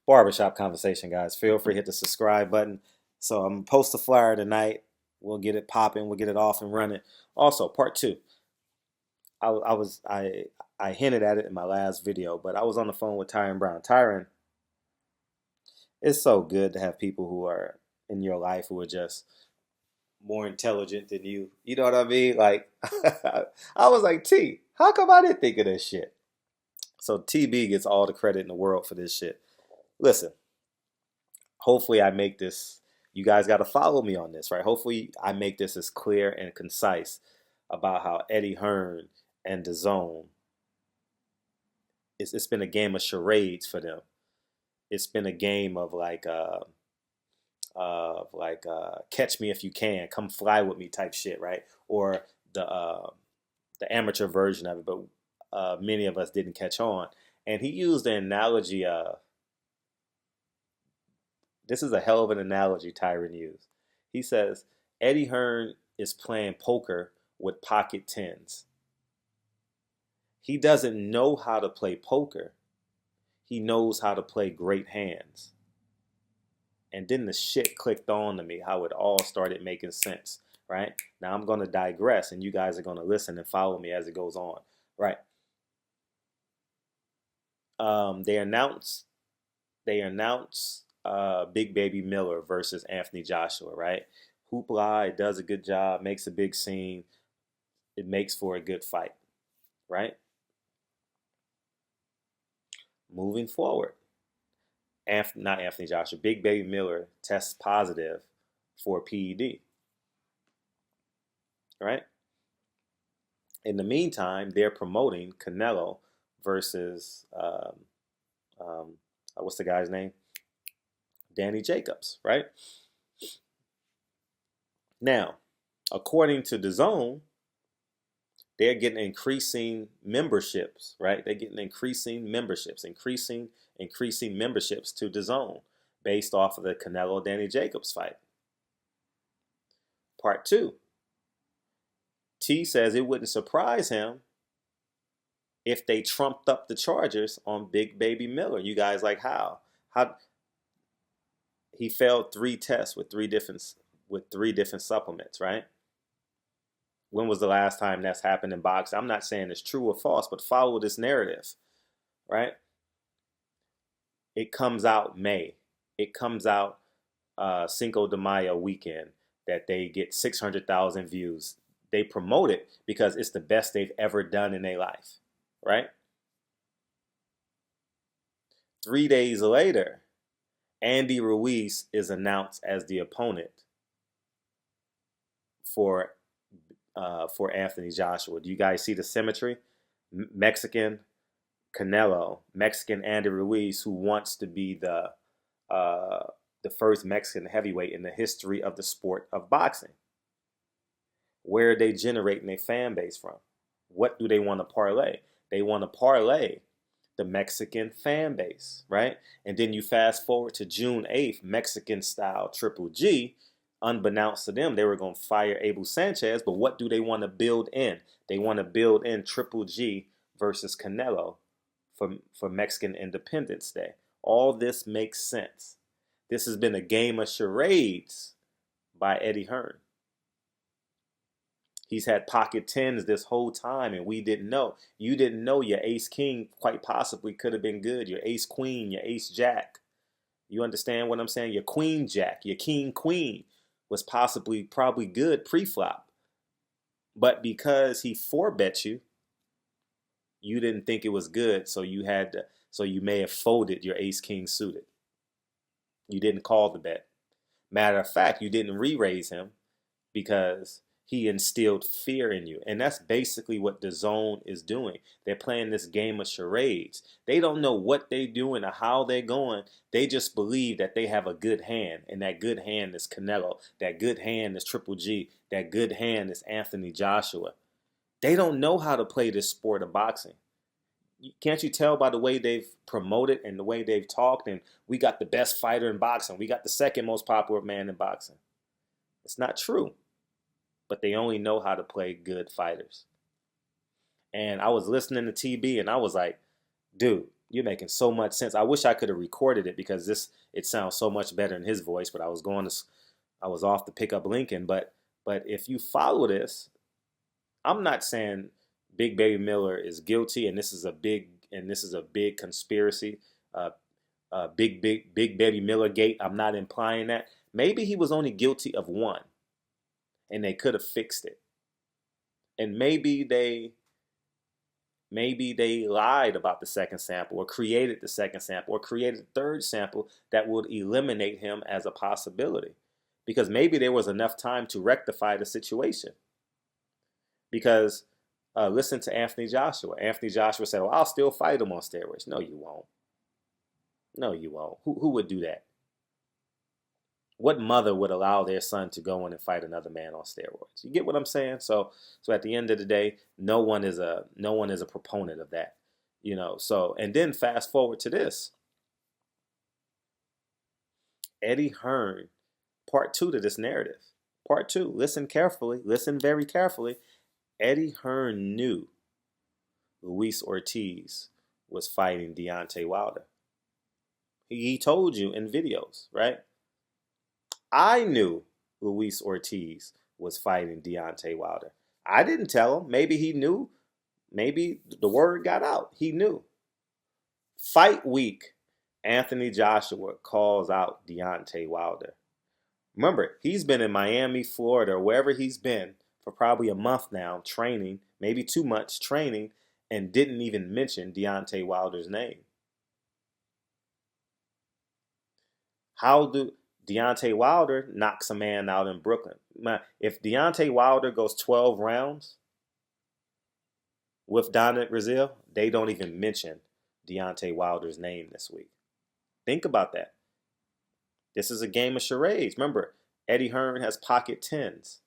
barbershop conversation, guys. Feel free to hit the subscribe button. So I'm gonna post a flyer tonight. We'll get it popping. We'll get it off and running. Also, part two. I hinted at it in my last video, but I was on the phone with Tyron Brown. Tyron, it's so good to have people who are in your life who are just more intelligent than you. You know what I mean? Like, I was like, T, how come I didn't think of this shit? So TB gets all the credit in the world for this shit. Listen, hopefully I make this, you guys got to follow me on this, right? Hopefully I make this as clear and concise about how Eddie Hearn and DAZN, it's been a game of charades for them. It's been a game of catch me if you can, come fly with me type shit, right? Or the amateur version of it, but many of us didn't catch on. And he used the analogy. This is a hell of an analogy Tyron used. He says Eddie Hearn is playing poker with pocket tens. He doesn't know how to play poker. He knows how to play great hands. And then the shit clicked on to me, how it all started making sense, right? Now I'm going to digress, and you guys are going to listen and follow me as it goes on, right? They announced Big Baby Miller versus Anthony Joshua, right? Hoopla, it does a good job, makes a big scene. It makes for a good fight, right? Moving forward, not Anthony Joshua, Big Baby Miller tests positive for PED, right? In the meantime, they're promoting Canelo versus what's the guy's name? Danny Jacobs, right? Now, according to DAZN, they're getting increasing memberships, right? They're getting increasing memberships to DAZN based off of the Canelo Danny Jacobs fight. Part two. T says it wouldn't surprise him if they trumped up the charges on Big Baby Miller. You guys like how? How he failed 3 tests with three different supplements, right? When was the last time that's happened in boxing? I'm not saying it's true or false, but follow this narrative, right? It comes out May. It comes out Cinco de Mayo weekend that they get 600,000 views. They promote it because it's the best they've ever done in their life, right? 3 days later, Andy Ruiz is announced as the opponent for Anthony Joshua. Do you guys see the symmetry? Mexican Canelo, Mexican Andy Ruiz, who wants to be the first Mexican heavyweight in the history of the sport of boxing. Where are they generating their fan base from? What do they want to parlay? They want to parlay the Mexican fan base, right? And then you fast forward to June 8th, Mexican style Triple G. Unbeknownst to them, they were going to fire Abel Sanchez, but what do they want to build in? They want to build in Triple G versus Canelo for Mexican Independence Day. All this makes sense. This has been a game of charades by Eddie Hearn. He's had pocket tens this whole time, and we didn't know. You didn't know your ace king quite possibly could have been good. Your ace queen, your ace jack. You understand what I'm saying? Your queen jack, your king queen was probably good pre-flop. But because he 4-bet you, you didn't think it was good, so you may have folded your ace king suited. You didn't call the bet. Matter of fact, you didn't re-raise him because he instilled fear in you. And that's basically what DAZN is doing. They're playing this game of charades. They don't know what they're doing or how they're going. They just believe that they have a good hand. And that good hand is Canelo. That good hand is Triple G. That good hand is Anthony Joshua. They don't know how to play this sport of boxing. Can't you tell by the way they've promoted and the way they've talked? And we got the best fighter in boxing. We got the second most popular man in boxing. It's not true. But they only know how to play good fighters. And I was listening to TB and I was like, dude, You're making so much sense. I wish I could have recorded it because it sounds so much better in his voice. But I was off to pick up Lincoln. But if you follow this, I'm not saying Big Baby Miller is guilty, and this is a big conspiracy. Uh, Big Baby Miller gate. I'm not implying that. Maybe he was only guilty of one, and they could have fixed it. And maybe they lied about the second sample, or created the second sample, or created the third sample that would eliminate him as a possibility. Because maybe there was enough time to rectify the situation. Because listen to Anthony Joshua. Anthony Joshua said, "Well, I'll still fight him on steroids." No, you won't. No, you won't. Who would do that? What mother would allow their son to go in and fight another man on steroids? You get what I'm saying? So at the end of the day, no one is a proponent of that. So, and then fast forward to this. Eddie Hearn, part 2 to this narrative. Part 2. Listen carefully. Listen very carefully. Eddie Hearn knew Luis Ortiz was fighting Deontay Wilder. He told you in videos, right? I knew Luis Ortiz was fighting Deontay Wilder. I didn't tell him. Maybe he knew. Maybe the word got out. He knew. Fight week, Anthony Joshua calls out Deontay Wilder. Remember, he's been in Miami, Florida, or wherever he's been for probably a month now, training, maybe too much training, and didn't even mention Deontay Wilder's name. How do Deontay Wilder knocks a man out in Brooklyn? If Deontay Wilder goes 12 rounds with Dominic Brazil, they don't even mention Deontay Wilder's name this week. Think about that. This is a game of charades. Remember, Eddie Hearn has pocket tens.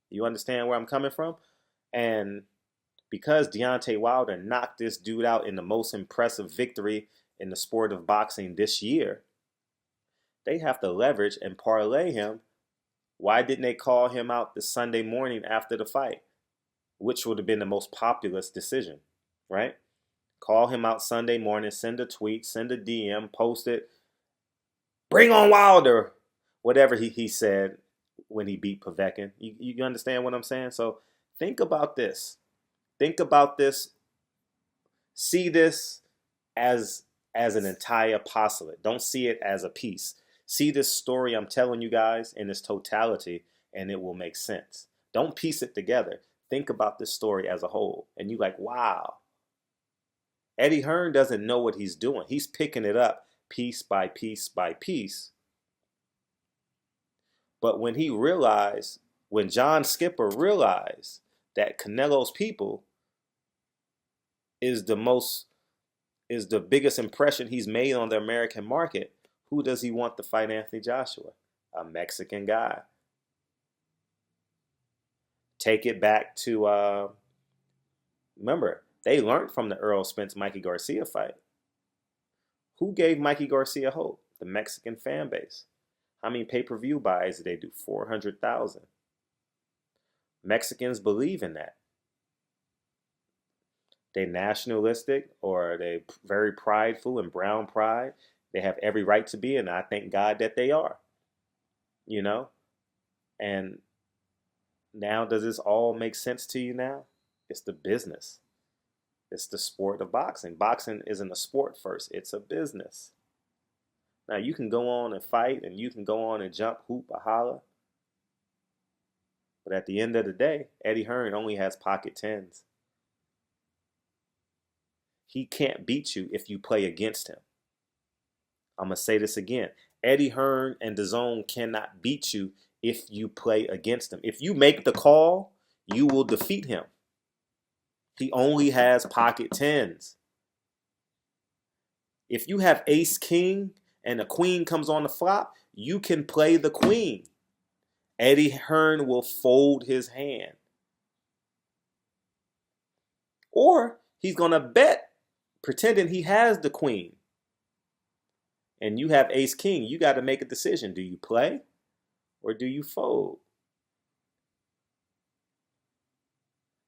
You understand where I'm coming from? And because Deontay Wilder knocked this dude out in the most impressive victory in the sport of boxing this year, they have to leverage and parlay him. Why didn't they call him out the Sunday morning after the fight? Which would have been the most populous decision, right? Call him out Sunday morning, send a tweet, send a DM, post it. Bring on Wilder! Whatever he said when he beat Povetkin. You understand what I'm saying? So think about this. Think about this. See this as an entire apostolate. Don't see it as a piece. See this story I'm telling you guys in its totality, and it will make sense. Don't piece it together. Think about this story as a whole. And you're like, wow. Eddie Hearn doesn't know what he's doing. He's picking it up piece by piece by piece. But when John Skipper realized that Canelo's people is the biggest impression he's made on the American market, who does he want to fight Anthony Joshua? A Mexican guy. Take it back to, remember, they learned from the Earl Spence Mikey Garcia fight. Who gave Mikey Garcia hope? The Mexican fan base. How many pay-per-view buys did they do? 400,000. Mexicans believe in that. They nationalistic, or they very prideful and brown pride. They have every right to be, and I thank God that they are. And now does this all make sense to you now? It's the business. It's the sport of boxing. Boxing isn't a sport first. It's a business. Now, you can go on and fight, and you can go on and jump, hoop, or holler. But at the end of the day, Eddie Hearn only has pocket tens. He can't beat you if you play against him. I'm going to say this again. Eddie Hearn and DAZN cannot beat you if you play against him. If you make the call, you will defeat him. He only has pocket tens. If you have ace king and a queen comes on the flop, you can play the queen. Eddie Hearn will fold his hand. Or he's going to bet pretending he has the queen. And you have ace king. You got to make a decision. Do you play or do you fold?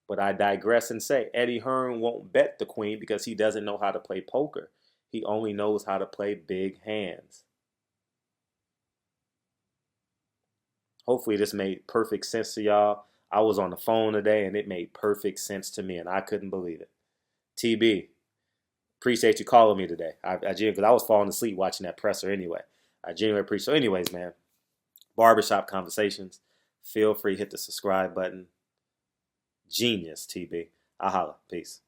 But I digress and say Eddie Hearn won't bet the queen because he doesn't know how to play poker. He only knows how to play big hands. Hopefully this made perfect sense to y'all. I was on the phone today and it made perfect sense to me and I couldn't believe it. TB, appreciate you calling me today. Because I was falling asleep watching that presser anyway. I genuinely appreciate. So anyways, man, Barbershop Conversations. Feel free to hit the subscribe button. Genius, TB. I'll holla. Peace.